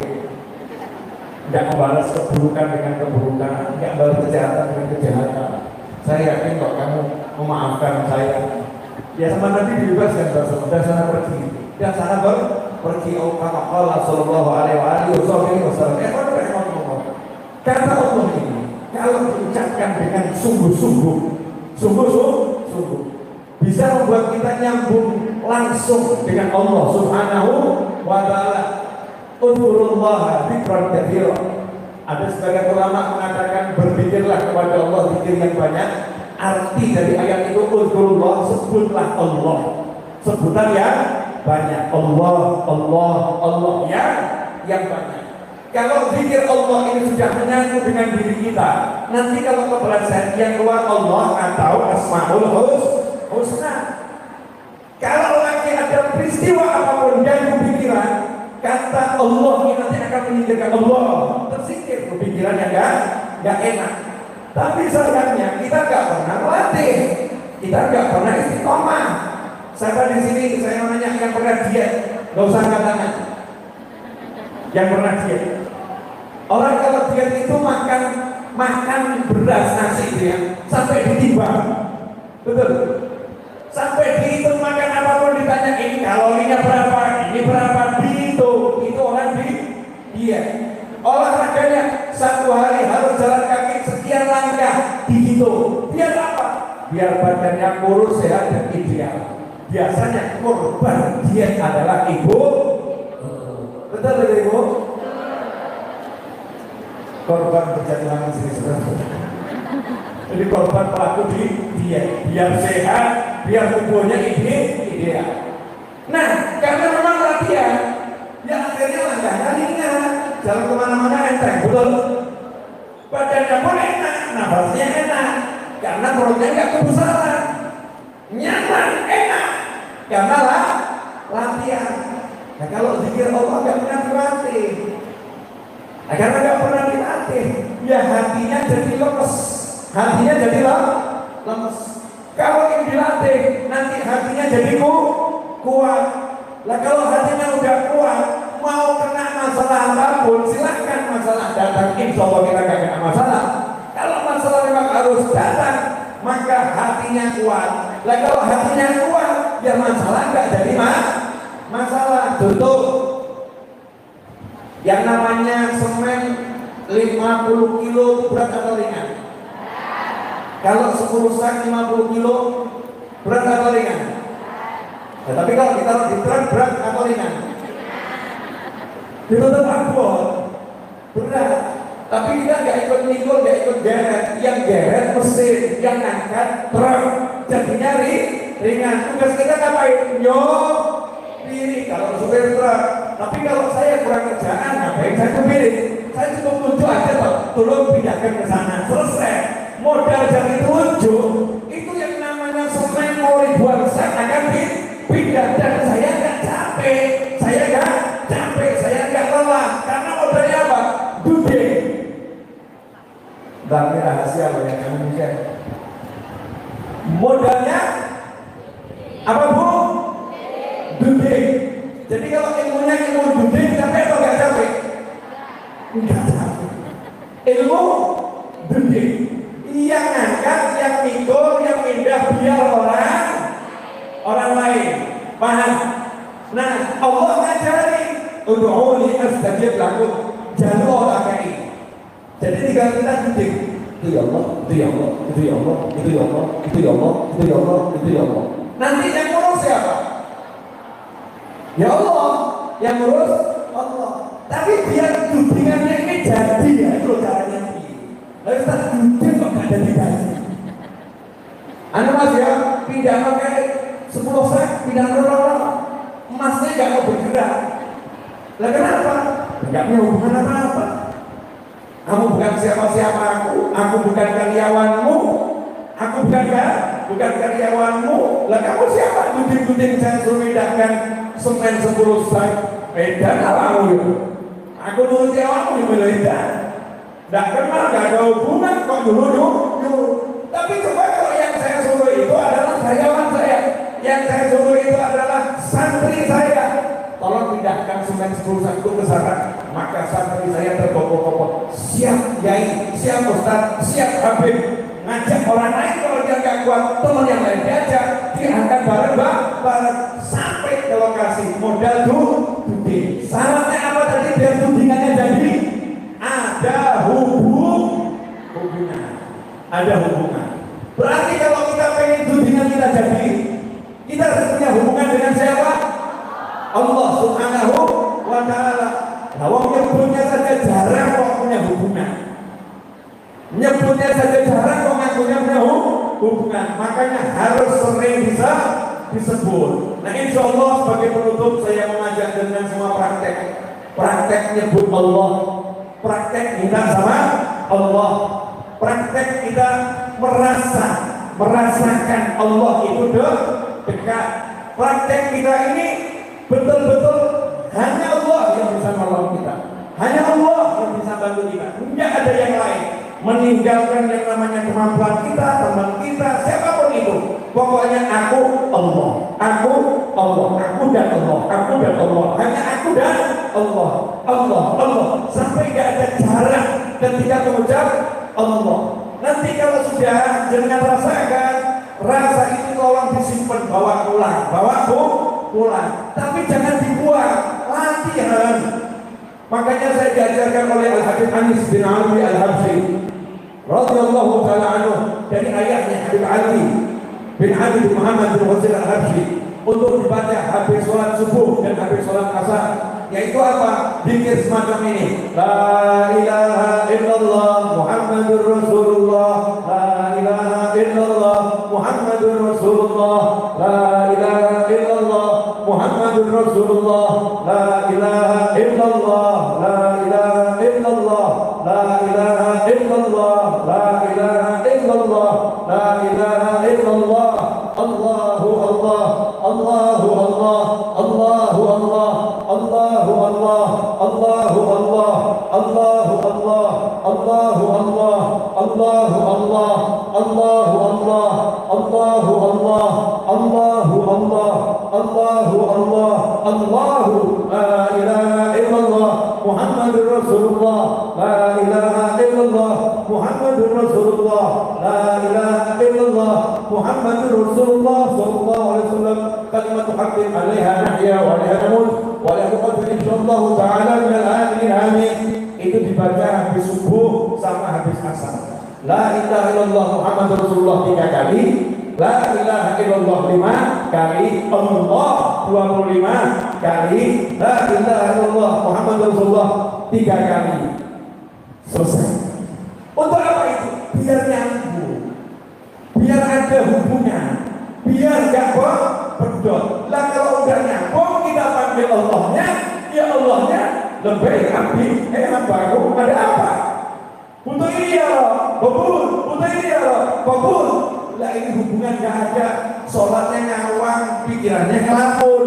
tidak membalas keburukan dengan keburukan, tidak membalas kejahatan dengan kejahatan. Saya yakin kok kamu memaafkan saya. Ya sama Nabi dibebaskan Rasul, dan sana pergi, dan sana pergi. Allah Sallallahu Alaihi Wasallam. Kata Allah ini kalau diucapkan dengan sungguh-sungguh, bisa membuat kita nyambung langsung dengan Allah Subhanahu wa Ta'ala. Udzurullaha dzikran katsira. Ada sebagian ulama mengatakan berpikirlah kepada Allah zikir yang banyak. Arti dari ayat itu udzurullah, sebutlah Allah, sebutan yang banyak. Allah, Allah, Allah yang banyak. Kalau zikir Allah ini sudah menyatu dengan diri kita, nanti kalau keberhasilan yang keluar Allah atau Asmaul Husna. Kalau lagi ada peristiwa apapun yang pikiran, kata Allah ini nanti akan menyingkirkan Allah, tersingkir pikiran yang nggak enak. Tapi sayangnya kita nggak pernah melatih, kita nggak pernah istiqomah. Siapa di sini saya mau nanya yang pernah diet, nggak usah angkat tangan. Yang pernah diet, orang kalau diet itu makan beras nasi dia sampai ditimbang, betul? Sampai dihitung makan apapun ditanya ini kalorinya berapa, ini berapa, dihitung. Itu orang diet. Olahraganya satu hari harus jalan kaki sekian langkah, dihitung. Biar apa? Biar badannya kurus, sehat dan ideal. Biasanya korban diet adalah ibu. Betul tidak ibu? Korban berjatuhan istri. Jadi korban pelaku di diet, biar sehat, biar tubuhnya ideal. Nah, karena memang latihan, ya akhirnya langkahnya ringan, jalan kemana-mana enteng, betul. Badannya pun enak, nafasnya enak, karena perutnya nggak kebesaran. Nyaman, enak, karena latihan. Nah kalau zikir Allah nggak pernah dilatih, nah, karena nggak pernah dilatih, ya hatinya jadi lemes, hatinya jadi lemes. Kalau yang dilatih, nanti hatinya jadi kuat. Lah kalau hatinya udah kuat, mau kena masalah apapun, silahkan masalah datang, insya Allah kita gak kena masalah. Kalau masalah memang harus datang, maka hatinya kuat. Lah kalau hatinya kuat, ya masalah gak jadi masalah. Contoh, yang namanya semen 50 kilo berat atau ringan? Kalau 10 sak 50 kilo berat atau ringan? Ya, tapi kalau kita di truk berat atau ringan? Ditutup abot berat. Tapi kita nggak ikut mikul, nggak ikut geret. Yang geret mesin, yang angkat truk, jadinya ringan. Tugas kita ngapain? Pilih kalau supir truk. Tapi kalau saya kurang kerjaan, ngapain saya pilih? Saya cukup tunjuk aja toh, tolong pindahkan ke sana, selesai. Modal dari tunjuk itu yang namanya semen mau ribuan sak akan pindah, dan saya nggak capek, saya nggak lelah, karena modalnya apa? Dude. Tapi rahasia loh yang kamu bisa. Modalnya apa bu? Dude. Jadi kalau ilmunya ilmu dude, capek atau nggak capek? Nggak capek. Ilmu dude. Yang ngangkat, yang mikul, yang pindah biar orang lain paham. Nah Allah ngajari ud'uni astajib lakum, jalur akai. Jadi tinggal kita ketik, itu ya Allah, itu ya Allah, itu ya Allah, itu ya Allah, itu ya Allah, itu ya Allah, itu ya Allah. Nanti yang ngurus siapa? Ya Allah, yang ngurus Allah. Tapi biar tudingannya ini jadi, ya itu caranya. Lalu kita duduk kok gak ada dikasih. Anu mas ya, pindah pakai 10 sak, pindah rolong, emasnya gak mau bergerak. Lah kenapa? Gak punya hubungan apa-apa. Kamu bukan siapa-siapa aku bukan karyawanmu, aku bukan karyawanmu. Lah kamu siapa? Duding-duding saya suruh pindahkan semen 10 sak, edan alamu ya. Aku nurut jawabmu di Medan. Nggak kenal, nggak ada hubungan kok dulu. Tapi coba kalau yang saya suruh itu adalah karyawan saya, yang saya suruh itu adalah santri saya. Tolong pindahkan semen 10 sak itu ke sana. Maka santri saya terkokoh-kokoh. Siap Yai, siap Ustaz, siap Habib. Ngajak orang lain kalau dia nggak kuat, teman yang lain diajak, diangkat bareng sampai ke lokasi. Modal duding. Syaratnya apa tadi biar dudingannya jadi? Ada hubungan. Berarti kalau kita pengen tudingan kita jadi, kita harus punya hubungan dengan siapa? Allah Subhanahu wa ta'ala. Nah, nyebutnya saja jarang kok punya hubungan. Nyebutnya saja jarang kok ngakunya punya hubungan. Makanya harus sering bisa disebut. Nah, insya Allah sebagai penutup saya mengajak dengan semua praktek nyebut Allah, praktek kita sama Allah, praktek kita merasakan Allah itu dekat. Praktek kita ini betul-betul hanya Allah yang bisa menolong kita, hanya Allah yang bisa bantu kita, tidak ada yang lain. Meninggalkan yang namanya kemampuan kita, teman kita, siapapun itu, pokoknya aku Allah, aku dan Allah, hanya aku dan Allah, sampai gak ada jarak ketika mengucap Allah. Nanti kalau sudah jangan rasakan, rasa itu tolong disimpan, bawa pulang, tapi jangan dibuang, latihan. Makanya saya diajarkan oleh Al-Habib Anis bin Ali Al-Habsyi radhiyallahu ta'ala anhu, dari ayahnya Habib Ali bin Ali bin Muhammad bin Husain Al-Habsyi, untuk dibaca habis sholat subuh dan habis sholat asar, yaitu apa? Zikir semacam ini: La ilaha illallah Muhammadur Rasulullah, La ilaha illallah Muhammadur Rasulullah, La ilaha illallah Muhammadur Rasulullah, La ilaha illallah, La ilaha illallah, La ilaha illallah, La ilaha Allah, Allahu Allah, Allahu Allah, Allahu la ilaha illallah Muhammadur Rasulullah, la ilaha illallah Muhammadur Rasulullah, la ilaha illallah Muhammadur Rasulullah sallallahu alaihi wasallam. Kalimat haqqin 'alaiha nahya wa 'alaiha namut wa la nuqaddir insyaallah taala min al-akhirin amin. Itu dibaca habis subuh sama habis asar. La ilaha illallah Muhammadur Rasulullah 3 kali, la ilaha illallah 5 kali, Allah 25 kali, la ilaha illallah Muhammadur Rasulullah 3 kali. Selesai. Untuk apa itu? Biar nyambung, biar ada hubungan, biar gak berdot. Lah kalau udah nyambung kita panggil Allahnya, ya Allahnya lebih abdi, baru ada apa? Untuk ini ya Allah, kabul. Untuk ini ya Allah, kabul. Lah ini hubungan gak ada. Sholatnya ngawang, pikirannya ngelapun.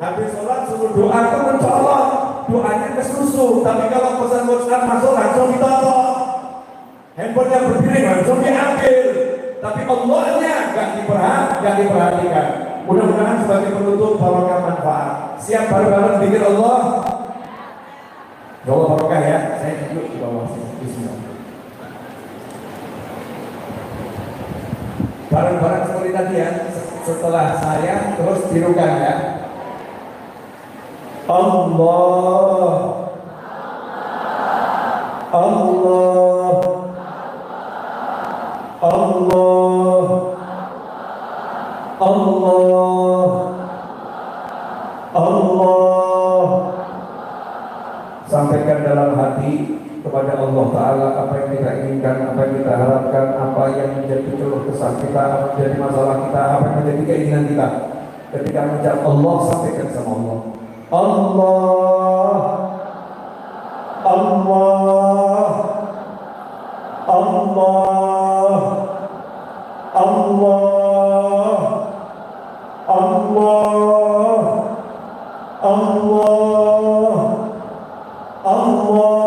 Habis sholat suruh doa itu mencolok, doanya kesusu. Tapi kalau pesan WhatsApp masuk langsung ditolak. Handphonenya berdiri langsung diambil. Tapi Allahnya gak diperhatikan. Mudah-mudahan sebagai penutup barokah manfaat. Siap bareng-bareng pikir Allah. Ya Allah barokah ya. Saya duduk di bawah sini. Bismillah. Barang-barang seperti tadi ya, setelah saya terus tirukan ya. Allah, Allah, Allah, Allah, Allah. Sampaikan dalam hati kepada Allah Ta'ala apa yang kita inginkan, apa yang kita harapkan, apa yang menjadi keluh kesah kita, apa yang menjadi masalah kita, apa yang menjadi keinginan kita. Ketika mengucap Allah, sampaikan sama Allah. Allah, Allah, Allah, Allah, Allah, Allah, Allah.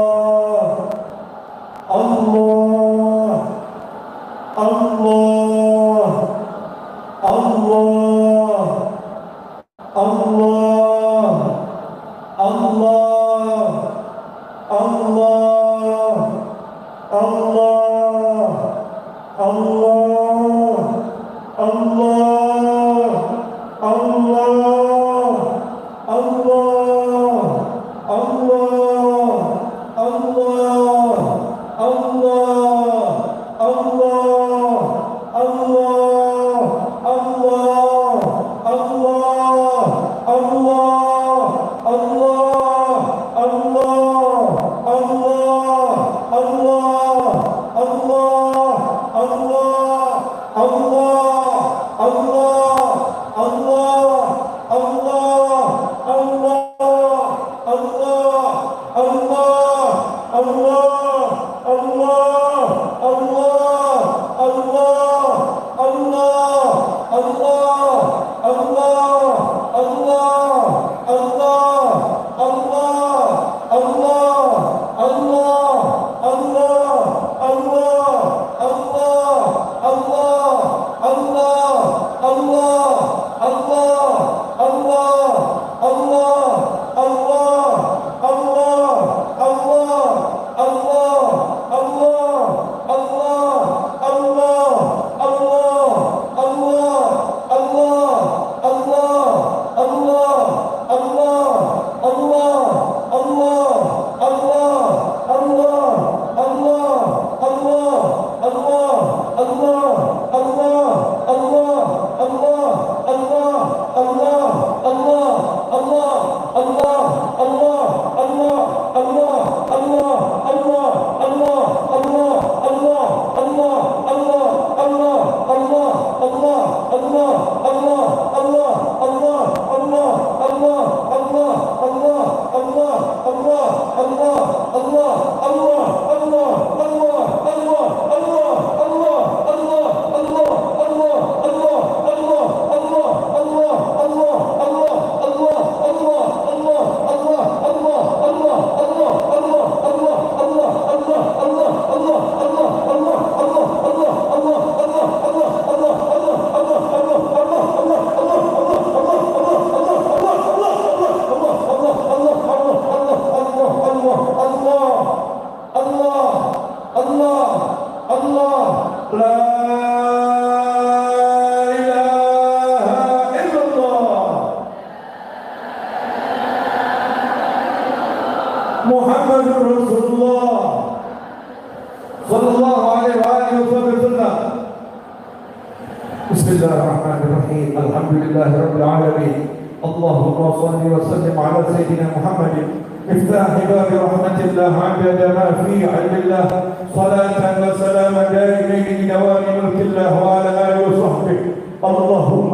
walhamdulillahi rabbil alamin. Allahumma salli wa sallim ala sayyidina Muhammadin مفتاح باب رحمة الله عدد ما في علم الله صلاة وسلام دائمين لدوام ملك الله وعلى آله وصحبه. اللهم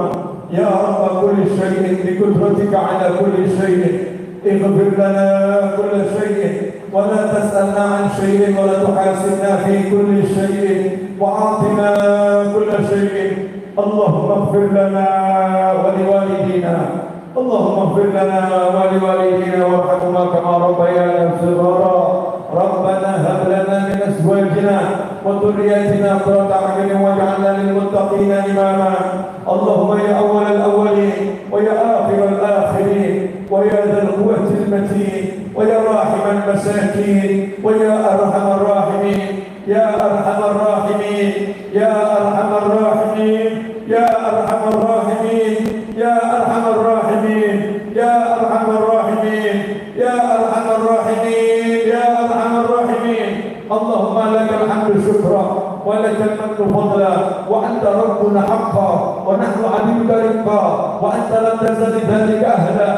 يا رب كل شيء بقدرتك على كل شيء اغفر لنا كل شيء ولا تسألنا عن شيء ولا تحاسبنا في كل شيء وأعطنا كل شيء. اللهم اغفر لنا ولوالدينا اللهم اغفر لنا ولوالدينا وارحمهما كما ربيانا صغارا. ربنا هب لنا من ازواجنا وذرياتنا قرة اعين واجعلنا للمتقين اماما. اللهم يا اول الاولين ويا اخر الاخرين ويا ذا القوة المتين ويا راحم المساكين ويا ارحم الراحمين يا ارحم الراحمين يا ارحم الراحمين يا ارحم الراحمين يا ارحم الراحمين يا ارحم الراحمين يا ارحم الراحمين يا ارحم الراحمين. اللهم لك الحمد شكرا ولك المجد فضلا وانت ربنا حقا ونحن عبيدك رقا وانت لم تزل ذلك اهلا.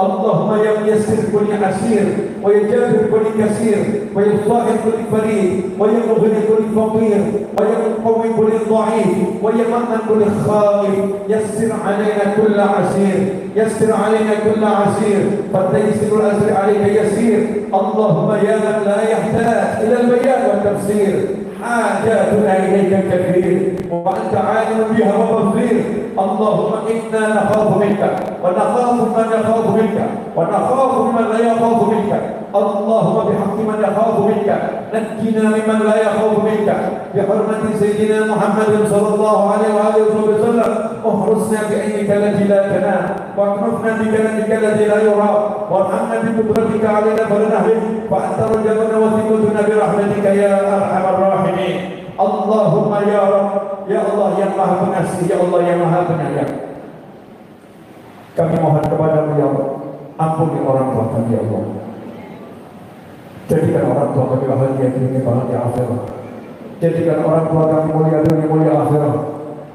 اللهم يا ميسر كل عسير ويا جابر كل كثير ويا صاحب كل فريد ويا مغني كل فقير ويا مقوي كل ضعيف ويا ممن كل خائف. يسر علينا كل عسير يسر علينا كل عسير فالتيسير الأسر عليك يسير. اللهم يا من لا يحتاج إلى البيان والتفسير حاجاتنا إليك كثير وأنت عالم بها وبصير. اللهم إنا نخاف منك ونخاف من يخاف منك ونخاف من لا يخاف منك. اللهم بحق من يخاف منك نجنا ممن لا يخاف منك بحرمة سيدنا محمد صلى الله عليه وآله وسلم. احرسنا بعينك التي لا تنام واكنفنا بكلامك الذي لا يرى وارحمنا بقدرتك علينا فلنهلك فأنت رجاؤنا وثقتنا برحمتك يا أرحم الراحمين. اللهم يا رب ya Allah yang maha pengasih ya Allah yang maha penyayang, kami mohon kepadamu ya Allah, ampuni orang tua kami ya Allah. Jadikan orang tua kami bahagia dunia bahagia akhirat. Jadikan orang tua kami mulia dunia mulia akhirat.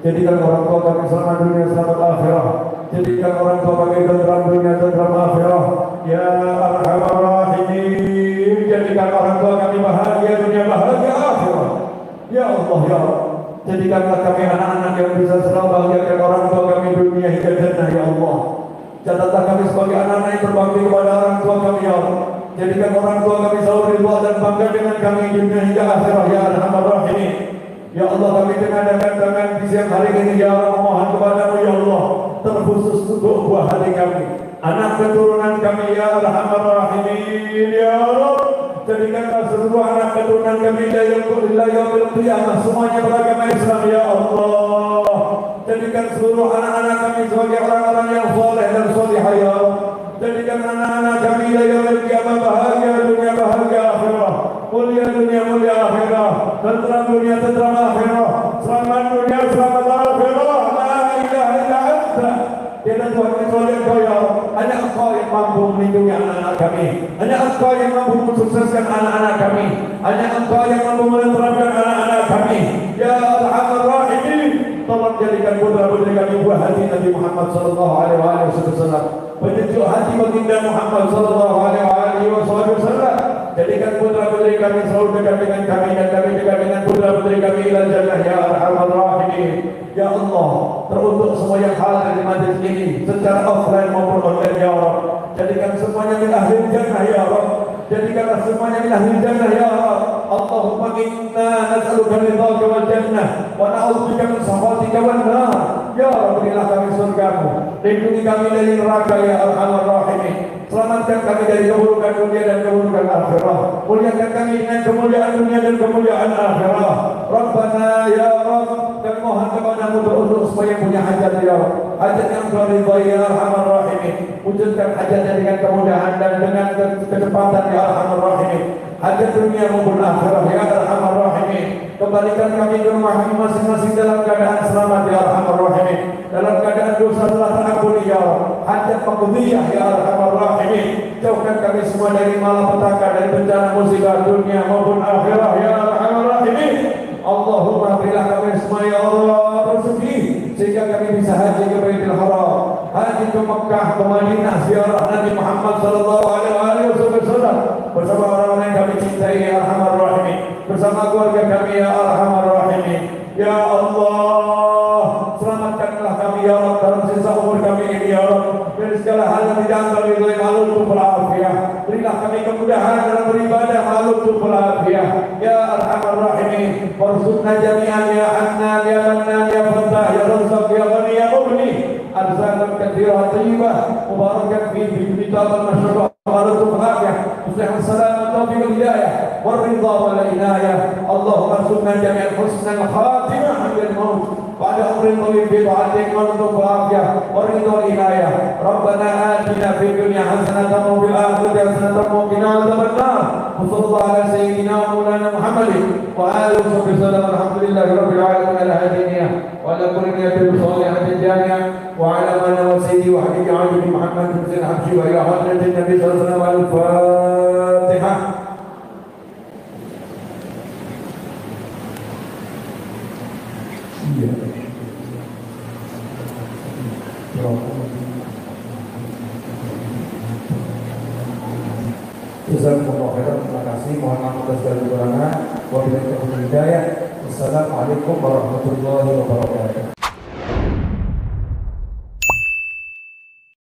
Jadikan orang tua kami selamat dunia selamat akhirat. Jadikan orang tua kami tentram dunia tentram akhirat. Ya Arhamar Rahimin. Jadikan orang tua kami bahagia dunia bahagia akhirat. Ya Allah ya Allah. Jadikanlah kami anak-anak yang bisa selalu bahagiakan orang tua kami dunia hingga jannah ya Allah. Catatlah kami sebagai anak-anak yang berbakti kepada orang tua kami ya Allah. Jadikan orang tua kami selalu ridha dan bangga dengan kami dunia hingga akhirat ya Arhamar Rahimin. Ya Allah, kami dengan di siang hari ini ya Allah memohon kepadamu ya Allah, terkhusus untuk buah hati kami, anak keturunan kami ya Arhamar Rahimin ya Allah. Jadikanlah seluruh anak keturunan kami la yaumil qiyamah semuanya beragama Islam ya Allah. Jadikan seluruh anak-anak kami sebagai orang-orang yang saleh dan salihah ya Allah. Jadikan anak-anak kami la yaumil qiyamah bahagia dunia bahagia akhirat, mulia dunia mulia akhirat, tentram dunia tentram akhirat, selamat dunia selamat akhirat. La ilaha illa anta. Tiada Tuhan kecuali Engkau ya Allah. Hanya Engkau yang mampu melindungi anak-anak kami. Hanya Engkau yang mampu mensukseskan anak-anak kami. Hanya Engkau yang mampu menenteramkan anak-anak kami. Ya Arhamar Rahimin. Tolong jadikan putra-putri kami buah hati Nabi Muhammad sallallahu alaihi wasallam. Penyejuk hati baginda Muhammad sallallahu alaihi wasallam. Jadikan putra-putri kami selalu dekat dengan kami dan kami dekat dengan putra-putri kami ila jannah ya Arhamar Rahimin. Ya Allah, teruntuk semua yang hadir di majlis ini secara offline maupun online ya Allah. Jadikan semuanya min ahli jannah ya Allah. Jadikanlah semuanya min ahli jannah ya Allah. Allahumma inna nas'aluka ridhaka wal jannah wa na'udzubika min sakhatika wan nar. Ya Allah, berilah kami surgamu, lindungi kami dari neraka ya Arhamar Rahimin. Selamatkan kami dari keburukan dunia dan keburukan akhirat. Muliakan kami dengan kemuliaan dunia dan kemuliaan akhirat. Rabbana ya Rabb, kami mohon kepadamu untuk supaya punya hajat ya Rabb, hajat yang telah ridhai ya Arhamar Rahimin. Wujudkan hajatnya dengan kemudahan dan dengan kecepatan ya Arhamar Rahimin. Hajat dunia maupun akhirat ya Arhamar Rahimin. Kembalikan kami ke rumah masing-masing dalam keadaan selamat ya Arhamar Rahimin. Dalam keadaan dosa telah terampuni ya Rabb. Hajat maqdiyah ya Arhamar Rahimin. Jauhkan kami semua dari malapetaka, dari bencana musibah dunia maupun akhirat ya Arhamar Rahimin. Allahumma berilah kami semua ya Allah rezeki sehingga kami bisa haji ke Baitul Haram ke Mekah, ke Madinah, ziarah Nabi Muhammad sallallahu alaihi wasallam bersama orang-orang yang kami cintai ya Arhamar Rahimin, bersama keluarga kami ya Arhamar Rahimin. Ya Allah, selamatkanlah kami ya Allah dalam sisa umur kami ini ya Allah, dari segala hal yang tidak kami ridhoi, malum berafiyah. Berilah kami kemudahan dalam beribadah, malum berafiyah. Ya Arhamar Rahimin, warzuqna jami'an ya Hannan ya Mannan ya Fattah ya Razzaq ya Ghani ya Mughni, arzakan katsirah thayyibah mubarakan fihi bitaban masyarrah warzuq hafiyah muslihan salam taufiq hidayah warridha wal inayah. Allahumma arzuqna jami'an husnal khatimah bil maut بعد أمر طويل في طاعتك وارزق العافية ورضا والعناية. ربنا آتنا في الدنيا حسنة وفي الآخرة حسنة وقنا عذاب النار. وصلى الله على سيدنا ومولانا محمد وآله وصحبه وسلم. الحمد لله رب العالمين على هذه النية وعلى كل نية صالحة جامعة وعلى من وسيدي وحبيبي عبد محمد بن الحبشي وإلى حضرة النبي صلى الله عليه وسلم. الفاتحة. Jazakumullah khairan. Terima kasih. Mohon maaf atas segala kekurangan. Wabillahi taufiq wal hidayah. Wassalamualaikum warahmatullahi wabarakatuh.